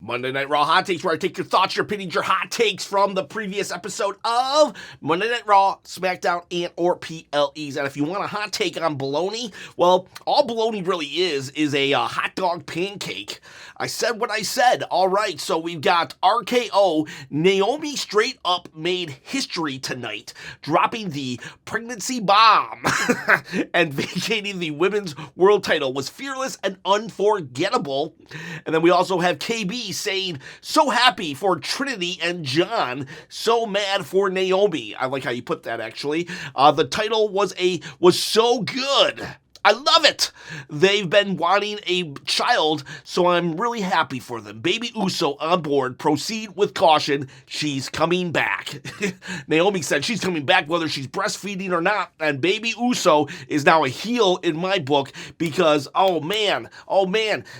Monday Night Raw Hot Takes, where I take your thoughts, your opinions, your hot takes from the previous episode of Monday Night Raw, Smackdown, and or PLEs. And if you want a hot take on bologna, well, all bologna really is a hot dog pancake. I said what I said. All right, so we've got RKO. Naomi straight up made history tonight, dropping the pregnancy bomb and vacating the women's world title. Was fearless and unforgettable. And then we also have KB saying, so happy for Trinity and John, so mad for Naomi. I like how you put that, actually. The title was so good. I love it. They've been wanting a child, so I'm really happy for them. Baby Uso on board. Proceed with caution. She's coming back. Naomi said she's coming back whether she's breastfeeding or not, and Baby Uso is now a heel in my book because, oh man,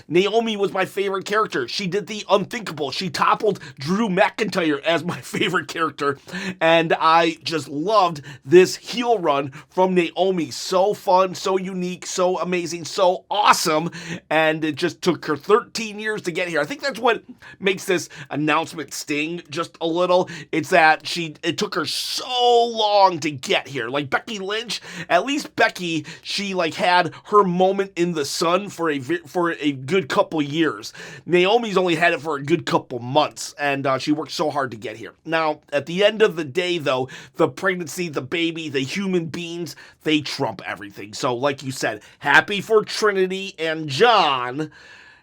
Naomi was my favorite character. She did the unthinkable. She toppled Drew McIntyre as my favorite character, and I just loved this heel run from Naomi. So fun, so unique, so amazing, so awesome, and it just took her 13 years to get here. I think that's what makes this announcement sting just a little. It's that it took her so long to get here. Like Becky Lynch, at least Becky, she like had her moment in the sun for a good couple years. Naomi's only had it for a good couple months, and she worked so hard to get here. Now, at the end of the day, though, the pregnancy, the baby, the human beings, they trump everything. So, like you said, happy for Trinity and John,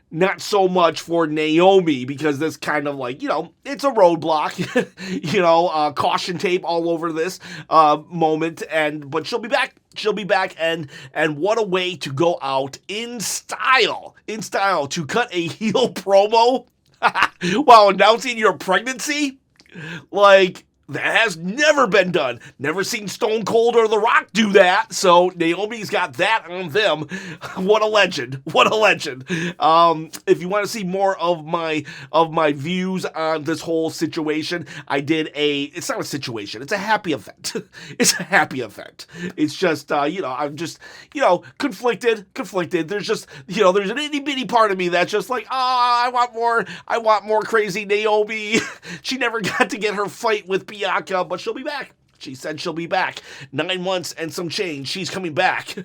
not so much for Naomi, because this kind of like, it's a roadblock, caution tape all over this moment, but she'll be back. She'll be back, and what a way to go out in style, to cut a heel promo while announcing your pregnancy. Like, that has never been done. Never seen Stone Cold or The Rock do that. So Naomi's got that on them. What a legend. What a legend. If you want to see more of my views on this whole situation, I did it's not a situation. It's a happy event. It's a happy event. It's just, I'm just, conflicted. There's just, there's an itty bitty part of me that's just like, I want more crazy Naomi. She never got to get her fight with Bianca, but she'll be back. She said she'll be back. 9 months and some change. She's coming back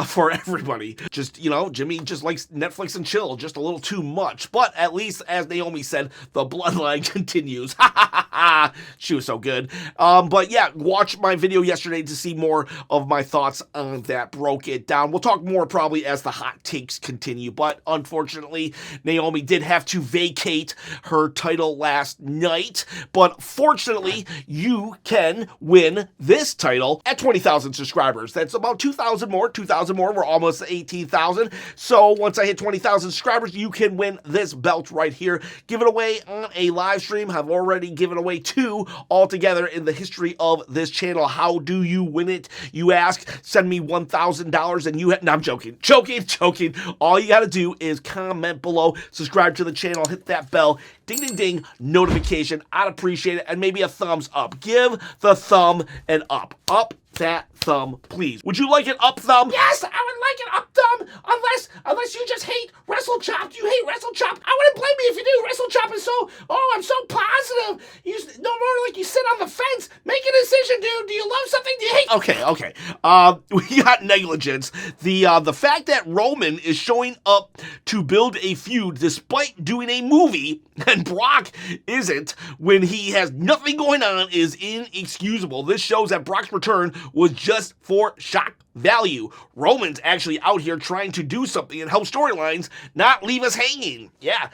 for everybody. Just, Jimmy just likes Netflix and chill just a little too much. But at least, as Naomi said, the bloodline continues. She was so good. But yeah, watch my video yesterday to see more of my thoughts on that. Broke it down. We'll talk more probably as the hot takes continue. But unfortunately, Naomi did have to vacate her title last night. But fortunately, you can win this title at 20,000 subscribers. That's about 2,000 more. We're almost 18,000. So once I hit 20,000 subscribers, you can win this belt right here. Give it away on a live stream. I've already given away 2 altogether in the history of this channel. How do you win it, you ask? Send me $1,000 and no, I'm joking. Joking. All you got to do is comment below, subscribe to the channel, hit that bell, ding, notification. I'd appreciate it, and maybe a thumbs up. Give the thumb an up. Up that thumb, please. Would you like an up thumb? Yes, I would like an up thumb, unless you just hate Wrestlechop. Do you hate Wrestlechop? I wouldn't blame me if you do. Wrestlechop is I'm so positive. No more like you sit on the fence. Make a decision, dude. Do you love something? Do you hate? Okay. We got negligence. The fact that Roman is showing up to build a feud despite doing a movie and Brock isn't when he has nothing going on is inexcusable. This shows that Brock's return was just for shock value. Roman's actually out here trying to do something and help storylines, not leave us hanging. Yeah,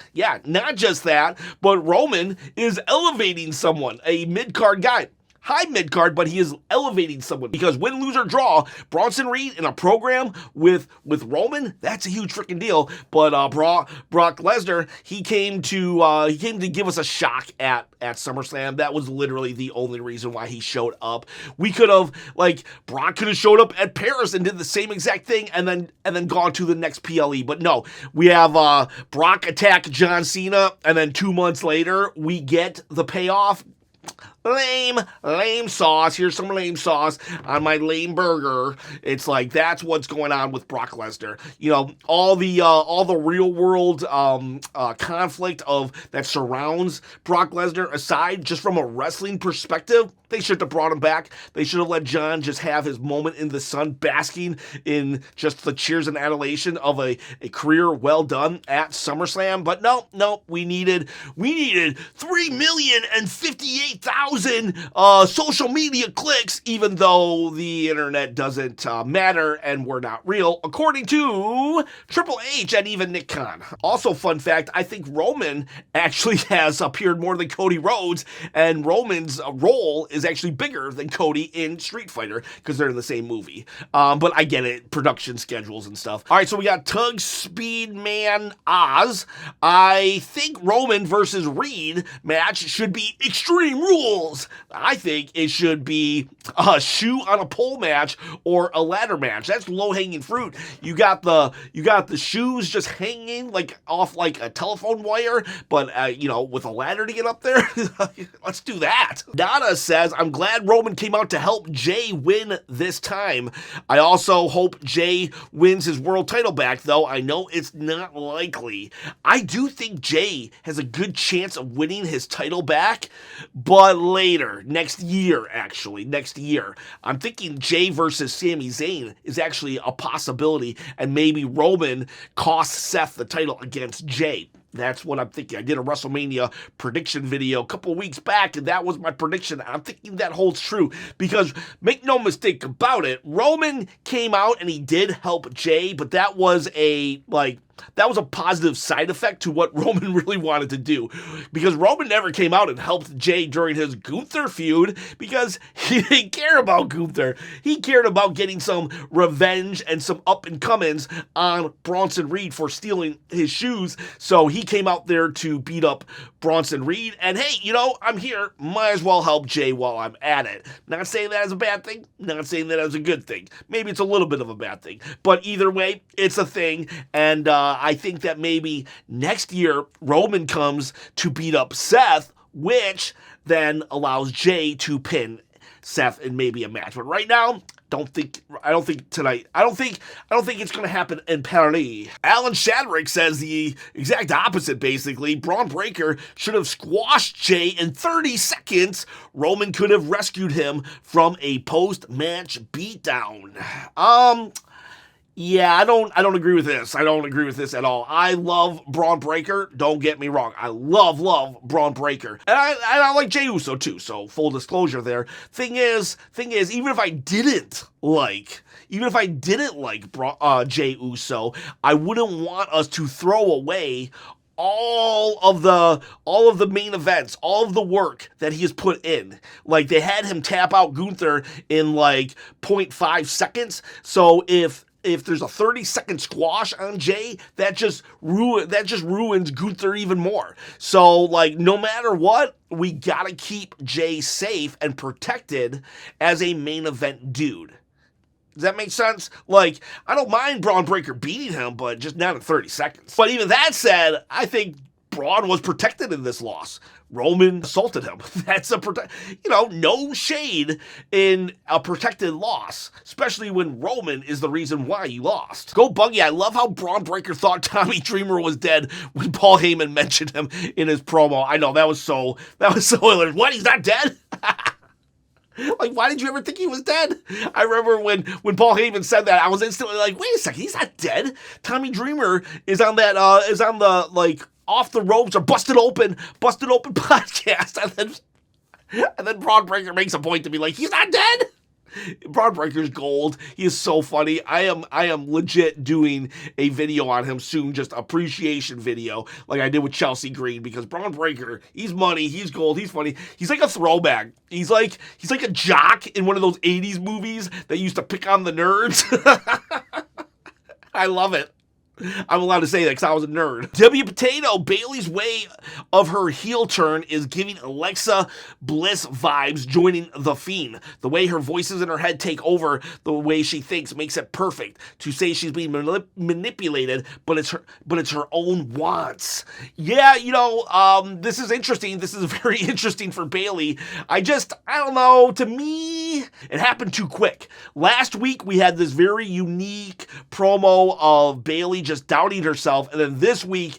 not just that, but Roman is elevating someone, a mid-card guy. High mid-card, but he is elevating someone, because win, lose, or draw, Bronson Reed in a program with Roman, that's a huge freaking deal. But Brock Lesnar, he came to give us a shock at SummerSlam. That was literally the only reason why he showed up. We could have, Brock could have showed up at Paris and did the same exact thing and then gone to the next PLE. But no, we have Brock attack John Cena, and then 2 months later we get the payoff. lame sauce. Here's some lame sauce on my lame burger. It's like, that's what's going on with Brock Lesnar. You know, all the real world conflict that surrounds Brock Lesnar aside, just from a wrestling perspective, they should have brought him back. They should have let John just have his moment in the sun, basking in just the cheers and adulation of a career well done at SummerSlam. But no, we needed 3,058,000 social media clicks, even though the internet doesn't matter and we're not real, according to Triple H and even Nick Khan. Also, fun fact, I think Roman actually has appeared more than Cody Rhodes, and Roman's role is actually bigger than Cody in Street Fighter because they're in the same movie. But I get it, production schedules and stuff. All right, so we got Tug Speed Man Oz. I think Roman versus Reed match should be Extreme Rules. I think it should be a shoe on a pole match or a ladder match. That's low-hanging fruit. You got the shoes just hanging off like a telephone wire, but with a ladder to get up there. Let's do that. Nada says, I'm glad Roman came out to help Jey win this time. I also hope Jey wins his world title back, though I know it's not likely. I do think Jey has a good chance of winning his title back, but later, next year. I'm thinking Jey versus Sami Zayn is actually a possibility, and maybe Roman costs Seth the title against Jey. That's what I'm thinking. I did a WrestleMania prediction video a couple weeks back, and that was my prediction. I'm thinking that holds true because, make no mistake about it, Roman came out and he did help Jey, but that was a positive side effect to what Roman really wanted to do, because Roman never came out and helped Jey during his Gunther feud because he didn't care about Gunther. He cared about getting some revenge and some up-and-comings on Bronson Reed for stealing his shoes, so he came out there to beat up Bronson Reed, and hey, I'm here, might as well help Jey while I'm at it. Not saying that as a bad thing, not saying that as a good thing. Maybe it's a little bit of a bad thing, but either way, it's a thing, and I think that maybe next year Roman comes to beat up Seth, which then allows Jey to pin Seth in maybe a match. But right now, I don't think tonight. I don't think it's going to happen in Paris. Alan Shadrick says the exact opposite, basically. Bron Breakker should have squashed Jey in 30 seconds. Roman could have rescued him from a post-match beatdown. Yeah, I don't agree with this. I don't agree with this at all. I love Bron Breakker. Don't get me wrong. I love Bron Breakker. And I like Jey Uso too, so full disclosure there. Thing is, even if I didn't like Jey Uso, I wouldn't want us to throw away all of the main events, all of the work that he has put in. Like, they had him tap out Gunther in 0.5 seconds. So if there's a 30-second squash on Jey, that just ruins Gunther even more. So, no matter what, we gotta keep Jey safe and protected as a main event dude. Does that make sense? I don't mind Bron Breakker beating him, but just not in 30 seconds. But even that said, I think Braun was protected in this loss. Roman assaulted him. That's no shade in a protected loss, especially when Roman is the reason why you lost. Go Buggy, I love how Bron Breakker thought Tommy Dreamer was dead when Paul Heyman mentioned him in his promo. I know, that was so hilarious. What, he's not dead? Why did you ever think he was dead? I remember when Paul Heyman said that, I was instantly like, wait a second, he's not dead. Tommy Dreamer is on the Off the Ropes or Busted Open podcast, and then Bron Breakker makes a point to be like, he's not dead. Bron Breakker's gold. He is so funny. I am legit doing a video on him soon, just appreciation video, like I did with Chelsea Green, because Bron Breakker, he's money, he's gold, he's funny. He's like a throwback. He's like a jock in one of those 80s movies that used to pick on the nerds. I love it. I'm allowed to say that because I was a nerd. W Potato, Bayley's way of her heel turn is giving Alexa Bliss vibes joining The Fiend. The way her voices in her head take over the way she thinks makes it perfect. To say she's being manipulated, but it's her own wants. Yeah, this is interesting. This is very interesting for Bayley. I don't know. To me, it happened too quick. Last week, we had this very unique promo of Bayley just doubting herself, and then this week,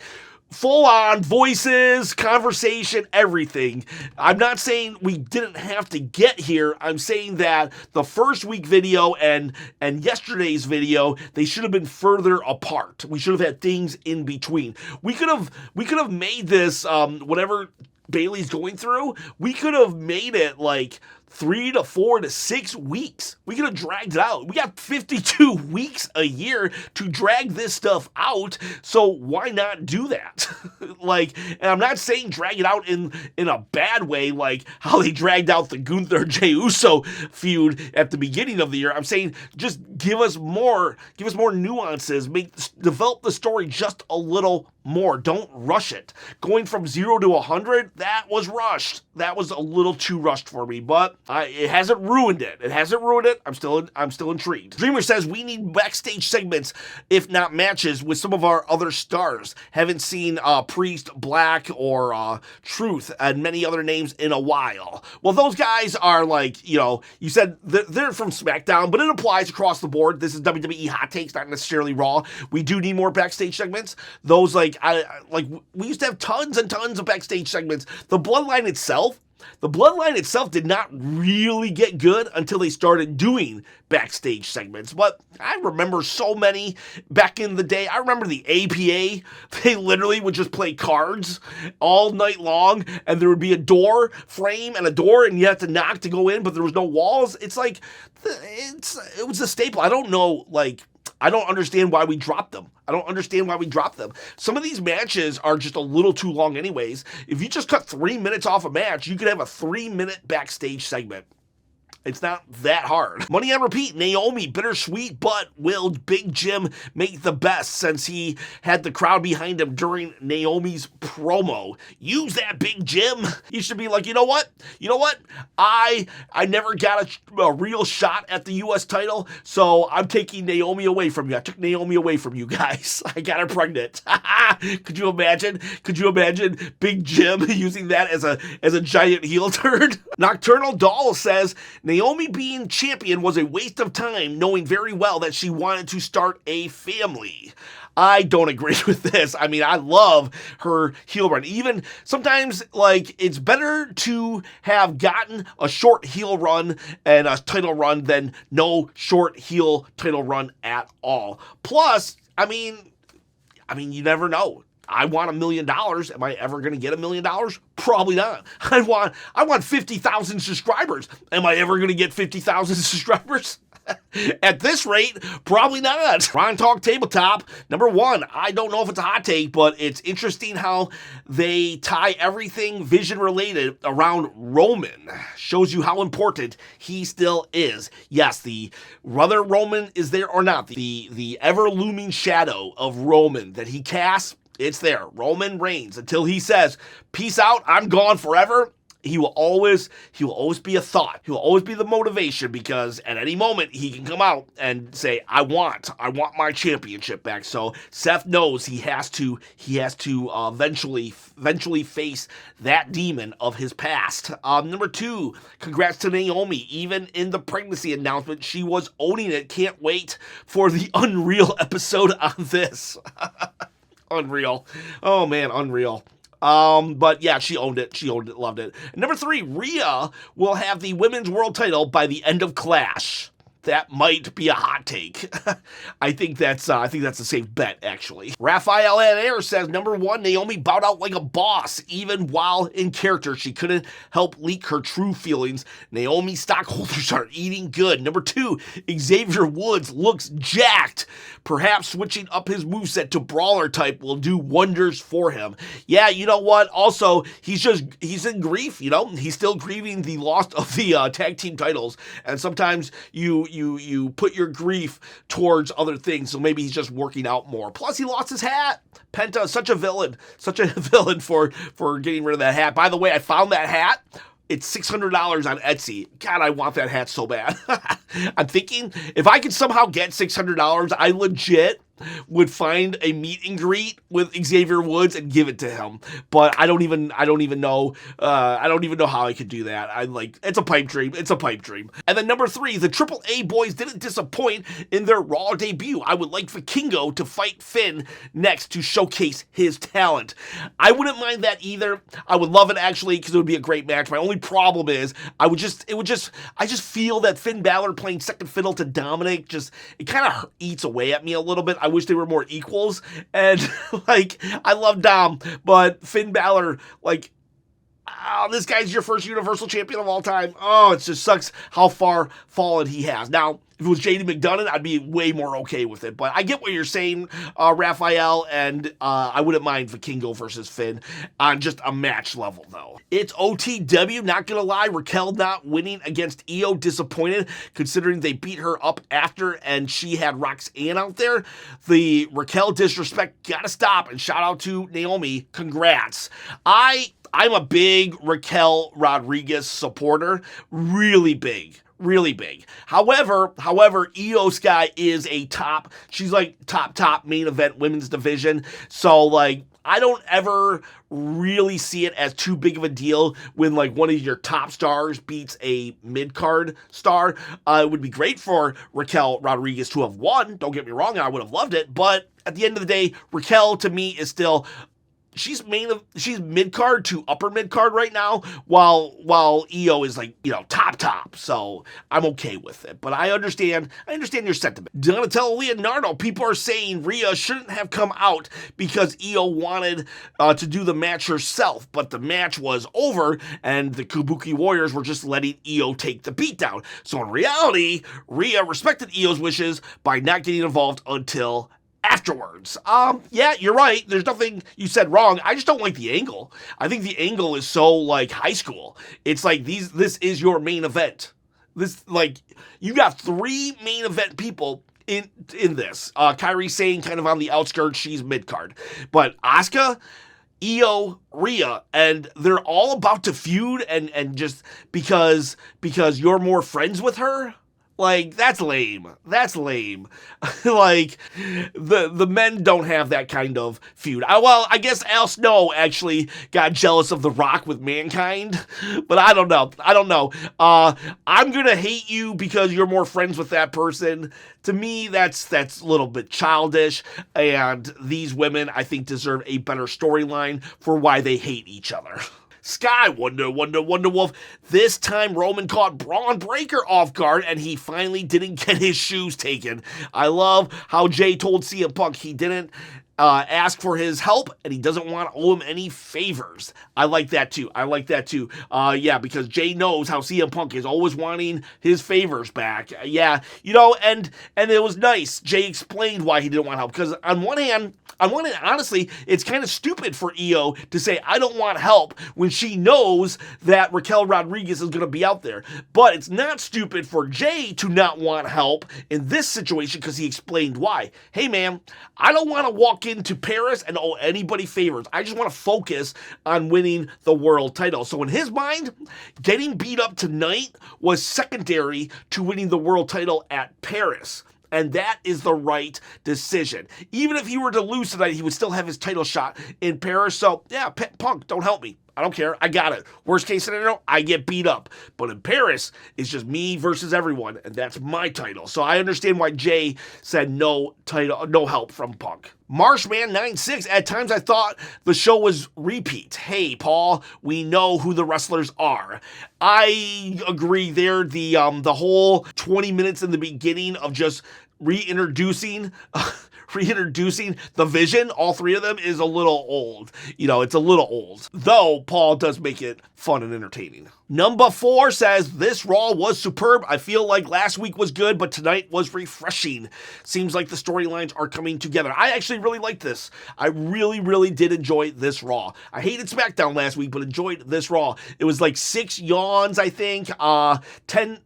full-on voices, conversation, everything. I'm not saying we didn't have to get here. I'm saying that the first week video and yesterday's video, they should have been further apart. We should have had things in between. We could have made this whatever Bayley's going through. We could have made it like 3 to 4 to 6 weeks. We could have dragged it out. We got 52 weeks a year to drag this stuff out, so why not do that? And I'm not saying drag it out in a bad way, like how they dragged out the Gunther Jey Uso feud at the beginning of the year. I'm saying just give us more nuances, develop the story just a little more. Don't rush it. Going from 0 to 100, that was rushed. That was a little too rushed for me, but it hasn't ruined it. It hasn't ruined it. I'm still intrigued. Dreamer says we need backstage segments, if not matches, with some of our other stars. Haven't seen Priest, Black, or Truth, and many other names in a while. Well, those guys are you said they're from Smackdown, but it applies across the board. This is WWE Hot Takes, not necessarily Raw. We do need more backstage segments. Those we used to have tons and tons of backstage segments. The Bloodline itself did not really get good until they started doing backstage segments. But I remember so many back in the day. I remember the APA. They literally would just play cards all night long, and there would be a door frame and a door, and you had to knock to go in, but there was no walls. It was a staple. I don't know, I don't understand why we dropped them. Some of these matches are just a little too long anyways. If you just cut 3 minutes off a match, you could have a 3-minute backstage segment. It's not that hard. Money on repeat, Naomi, bittersweet, but will Big Jim make the best since he had the crowd behind him during Naomi's promo? Use that, Big Jim. You should be like, you know what? I never got a real shot at the U.S. title, so I'm taking Naomi away from you. I took Naomi away from you guys. I got her pregnant. Could you imagine Big Jim using that as a giant heel turn? Nocturnal Doll says, Naomi being champion was a waste of time, knowing very well that she wanted to start a family. I don't agree with this. I mean, I love her heel run. Even sometimes, it's better to have gotten a short heel run and a title run than no short heel title run at all. Plus, I mean, you never know. I want $1 million. Am I ever going to get $1 million? Probably not. I want 50,000 subscribers. Am I ever going to get 50,000 subscribers? At this rate, probably not. Ron Talk Tabletop, number 1. I don't know if it's a hot take, but it's interesting how they tie everything Vision related around Roman. Shows you how important he still is. Yes, whether Roman is there or not, the ever-looming shadow of Roman that he casts, it's there. Roman reigns until he says, peace out, I'm gone forever. He will always be a thought. He will always be the motivation, because at any moment he can come out and say, I want my championship back. So Seth knows he has to eventually face that demon of his past. Number 2, congrats to Naomi. Even in the pregnancy announcement, she was owning it. Can't wait for the Unreal episode on this. Unreal. Oh man, Unreal. But yeah, she owned it, loved it. And number 3, Rhea will have the women's world title by the end of Clash. That might be a hot take. I think that's a safe bet, actually. Raphael Air says, number 1, Naomi bowed out like a boss. Even while in character, she couldn't help leak her true feelings. Naomi stockholders are eating good. Number 2, Xavier Woods looks jacked. Perhaps switching up his moveset to brawler type will do wonders for him. Yeah, you know what? Also, he's in grief, He's still grieving the loss of the tag team titles. And sometimes you you put your grief towards other things, so maybe he's just working out more. Plus, he lost his hat. Penta is such a villain for getting rid of that hat. By the way, I found that hat. It's $600 on Etsy. God, I want that hat so bad. I'm thinking if I could somehow get $600, I legit would find a meet and greet with Xavier Woods and give it to him. But I don't even know how I could do that. It's a pipe dream. It's a pipe dream. And then number 3, the AAA boys didn't disappoint in their Raw debut. I would like Vikingo to fight Finn next to showcase his talent. I wouldn't mind that either. I would love it actually because it would be a great match. My only problem is I just feel that Finn Balor playing second fiddle to Dominic it kind of eats away at me a little bit. I wish they were more equals. And I love Dom, but Finn Balor, this guy's your first Universal Champion of all time. Oh, it just sucks how far fallen he has. Now, if it was JD McDonough, I'd be way more okay with it. But I get what you're saying, Raphael, and I wouldn't mind Vikingo versus Finn on just a match level, though. It's OTW, not gonna lie, Raquel not winning against Iyo, disappointed, considering they beat her up after and she had Roxanne out there. The Raquel disrespect gotta stop, and shout out to Naomi, congrats. I'm a big Raquel Rodriguez supporter, really big. However, Iyo Sky is a top. She's top main event women's division. So I don't ever really see it as too big of a deal when one of your top stars beats a mid-card star. It would be great for Raquel Rodriguez to have won. Don't get me wrong, I would have loved it. But at the end of the day, Raquel to me is still. She's mid-card to upper mid-card right now, while Iyo is top. So I'm okay with it. But I understand your sentiment. Donatello Leonardo, people are saying Rhea shouldn't have come out because Iyo wanted to do the match herself, but the match was over and the Kabuki Warriors were just letting Iyo take the beatdown. So in reality, Rhea respected Iyo's wishes by not getting involved until afterwards. Yeah, you're right. There's nothing you said wrong. I just don't like the angle. I think the angle is so high school. It's this is your main event. You got 3 main event people in this. Kairi Sane kind of on the outskirts. She's mid-card. But Asuka, Iyo, Rhea, and they're all about to feud and just because you're more friends with her. That's lame. The men don't have that kind of feud. I guess Al Snow actually got jealous of The Rock with Mankind, but I don't know. I'm gonna hate you because you're more friends with that person. To me, that's a little bit childish, and these women, I think, deserve a better storyline for why they hate each other. Sky, Wonder Wolf. This time Roman caught Bron Breakker off guard and he finally didn't get his shoes taken. I love how Jey told CM Punk he didn't ask for his help and he doesn't want to owe him any favors. I like that too. Yeah, because Jey knows how CM Punk is always wanting his favors back. Yeah, and it was nice. Jey explained why he didn't want help because on one hand, honestly, it's kind of stupid for Iyo to say, I don't want help when she knows that Raquel Rodriguez is going to be out there. But it's not stupid for Jey to not want help in this situation because he explained why. Hey, man, I don't want to walk into Paris and owe anybody favors. I just want to focus on winning the world title. So in his mind, getting beat up tonight was secondary to winning the world title at Paris. And that is the right decision. Even if he were to lose tonight, he would still have his title shot in Paris. So, yeah, Punk, don't help me. I don't care. I got it. Worst case scenario, I get beat up. But in Paris, it's just me versus everyone, and that's my title. So I understand why Jey said no title, no help from Punk. Marshman96, at times I thought the show was repeat. Hey, Paul, we know who the wrestlers are. I agree there. The whole 20 minutes in the beginning of just reintroducing the Vision, all 3 of them, is a little old. It's a little old. Though, Paul does make it fun and entertaining. Number 4 says, this Raw was superb. I feel like last week was good, but tonight was refreshing. Seems like the storylines are coming together. I actually really liked this. I really, really did enjoy this Raw. I hated SmackDown last week, but enjoyed this Raw. It was 6 yawns, I think. 10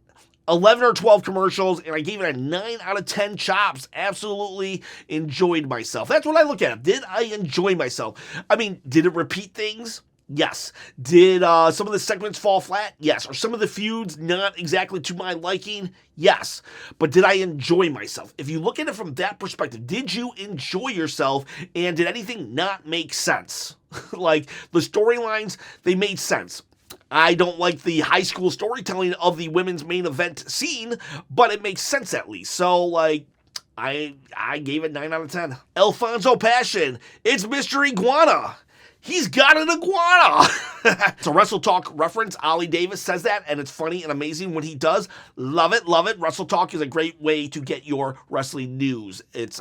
11 or 12 commercials, and I gave it a 9 out of 10 chops. Absolutely enjoyed myself. That's what I look at. Did I enjoy myself? I mean, did it repeat things? Yes. Did some of the segments fall flat? Yes. Are some of the feuds not exactly to my liking? Yes. But did I enjoy myself? If you look at it from that perspective, did you enjoy yourself, and did anything not make sense? Like, the storylines, they made sense. I don't like the high school storytelling of the women's main event scene, but it makes sense at least. So, like, I gave it 9 out of 10. Alfonso Passion. It's Mr. Iguana. He's got an iguana. It's a Wrestle Talk reference. Ollie Davis says that, and it's funny and amazing when he does. Love it, love it. Wrestle Talk is a great way to get your wrestling news. It's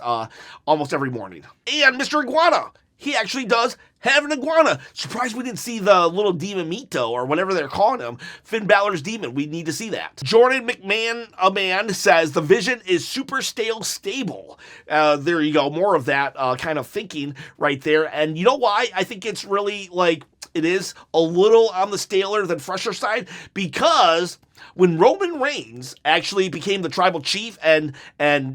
almost every morning. And Mr. Iguana, he actually does have an iguana. Surprised we didn't see the little demon Mito, or whatever they're calling him. Finn Balor's demon. We need to see that. Jordan McMahon, a man, says the vision is super stable. There you go. More of that kind of thinking right there. And you know why? I think it's really, like, it is a little on the staler than fresher side, because when Roman Reigns actually became the tribal chief and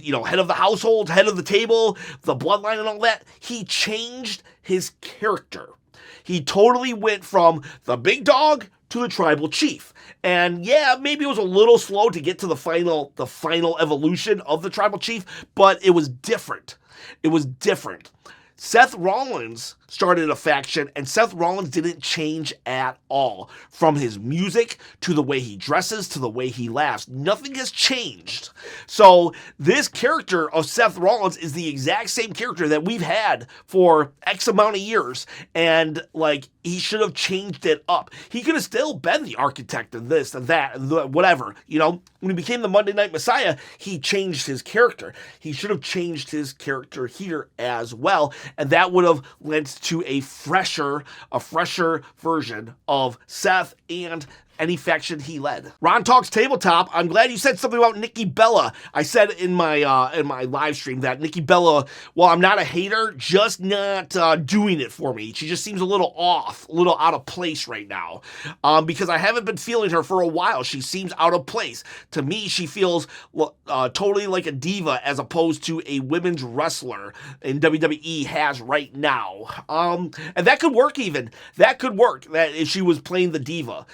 you know, head of the household, head of the table, the bloodline and all that, he changed his character. He totally went from the big dog to the tribal chief. And yeah, maybe it was a little slow to get to the final evolution of the tribal chief, but it was different. It was different. Seth Rollins started a faction, and Seth Rollins didn't change at all. From his music, to the way he dresses, to the way he laughs. Nothing has changed. So this character of Seth Rollins is the exact same character that we've had for X amount of years, and, like, he should have changed it up. He could have still been the architect of this and that, and whatever. You know, when he became the Monday Night Messiah, he changed his character. He should have changed his character here as well, and that would have lent to a fresher version of Seth and any faction he led. Ron Talks Tabletop. I'm glad you said something about Nikki Bella. I said in my live stream that Nikki Bella, well, I'm not a hater, just not doing it for me. She just seems a little off, a little out of place right now, because I haven't been feeling her for a while. She seems out of place. To me, she feels totally like a diva as opposed to a women's wrestler in WWE has right now. And that could work even. That could work, that if she was playing the diva.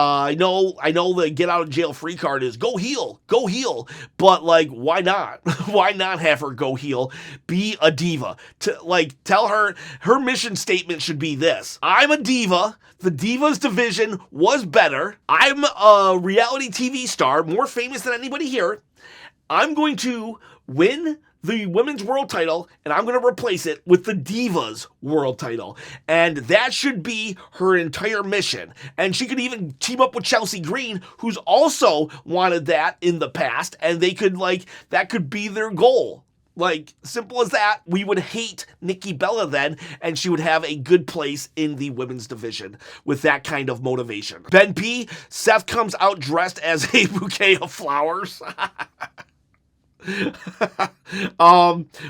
I know the get out of jail free card is go heel, but, like, why not? Why not have her go heel, be a diva? Tell her mission statement should be this: I'm a diva. The Divas division was better. I'm a reality TV star, more famous than anybody here. I'm going to win the women's world title, and I'm going to replace it with the Divas world title. And that should be her entire mission. And she could even team up with Chelsea Green, who's also wanted that in the past, and they could, like, that could be their goal. Like, simple as that. We would hate Nikki Bella then, and she would have a good place in the women's division with that kind of motivation. Ben P. Seth comes out dressed as a bouquet of flowers.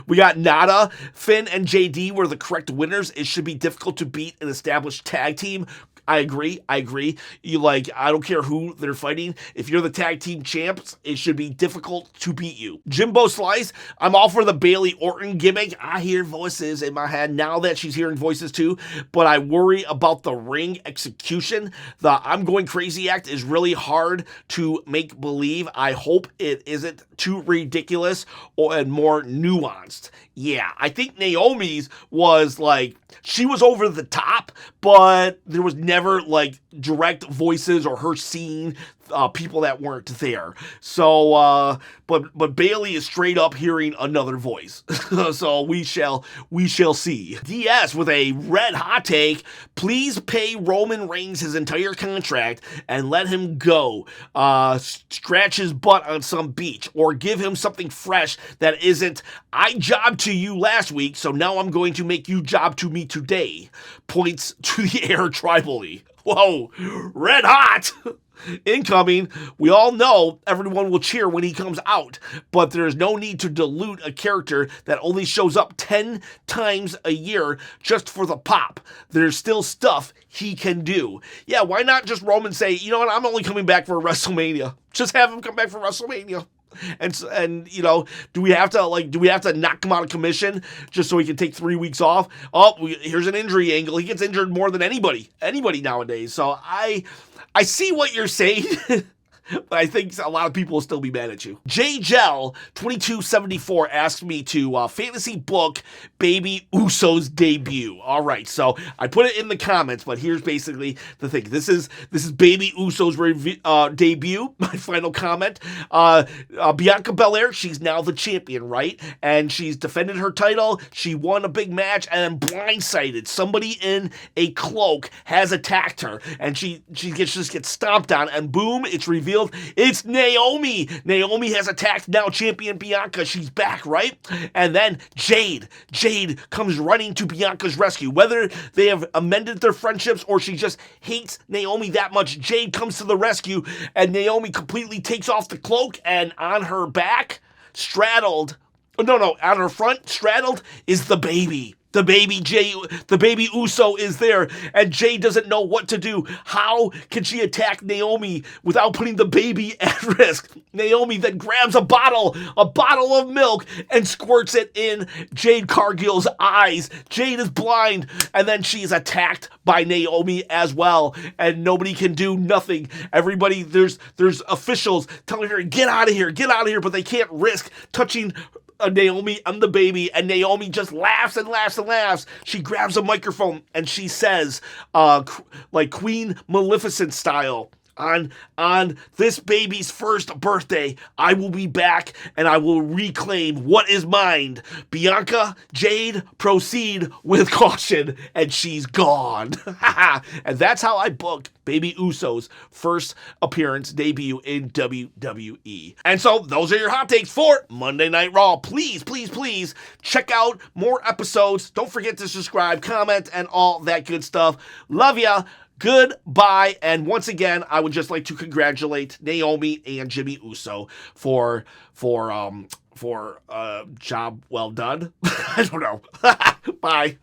We got Nada. Finn and JD were the correct winners. It should be difficult to beat an established tag team. I agree. I don't care who they're fighting. If you're the tag team champs, it should be difficult to beat you. Jimbo Slice, I'm all for the Bayley Orton gimmick. I hear voices in my head now that she's hearing voices too, but I worry about the ring execution. The I'm going crazy act is really hard to make believe. I hope it isn't too ridiculous and more nuanced. Yeah, I think Naomi's was, like, she was over the top, but there was never, like, direct voices or her seeing people that weren't there. So, but Bayley is straight up hearing another voice. So we shall see. DS with a red hot take. Please pay Roman Reigns his entire contract and let him go. Scratch his butt on some beach, or give him something fresh that isn't, I jobbed to you last week, so now I'm going to make you job to me today. Points to the air tribally. Whoa, red hot. Incoming, we all know everyone will cheer when he comes out, but there's no need to dilute a character that only shows up 10 times a year just for the pop. There's still stuff he can do. Yeah, why not just Roman say, you know what, I'm only coming back for WrestleMania. Just have him come back for WrestleMania. And you know, do we have to knock him out of commission just so he can take 3 weeks off? Here's an injury angle. He gets injured more than anybody nowadays. So I see what you're saying. But I think a lot of people will still be mad at you. JGel2274 asked me to fantasy book Baby Uso's debut. All right, so I put it in the comments, but here's basically the thing. This is Baby Uso's debut. My final comment. Bianca Belair, she's now the champion, right? And she's defended her title. She won a big match and blindsided. Somebody in a cloak has attacked her, and she just gets stomped on, and boom, it's revealed. It's Naomi. Naomi has attacked now champion Bianca. She's back, right? And then Jade comes running to Bianca's rescue. Whether they have amended their friendships or she just hates Naomi that much, Jade comes to the rescue, and Naomi completely takes off the cloak, and on her back, on her front, straddled, is the baby. The baby Uso is there, and Jay doesn't know what to do. How can she attack Naomi without putting the baby at risk? Naomi then grabs a bottle of milk, and squirts it in Jade Cargill's eyes. Jade is blind, and then she is attacked by Naomi as well, and nobody can do nothing. Everybody, there's officials telling her, get out of here, but they can't risk touching Naomi and the baby, and Naomi just laughs and laughs and laughs. She grabs a microphone and she says, like Queen Maleficent style, on this baby's first birthday, I will be back and I will reclaim what is mine. Bianca, Jade, proceed with caution, and she's gone. And that's how I book Baby Uso's first appearance debut in WWE. And so those are your hot takes for Monday Night Raw. Please check out more episodes. Don't forget to subscribe, comment, and all that good stuff. Love ya. Goodbye. And once again, I would just like to congratulate Naomi and Jimmy Uso for job well done. I don't know. Bye.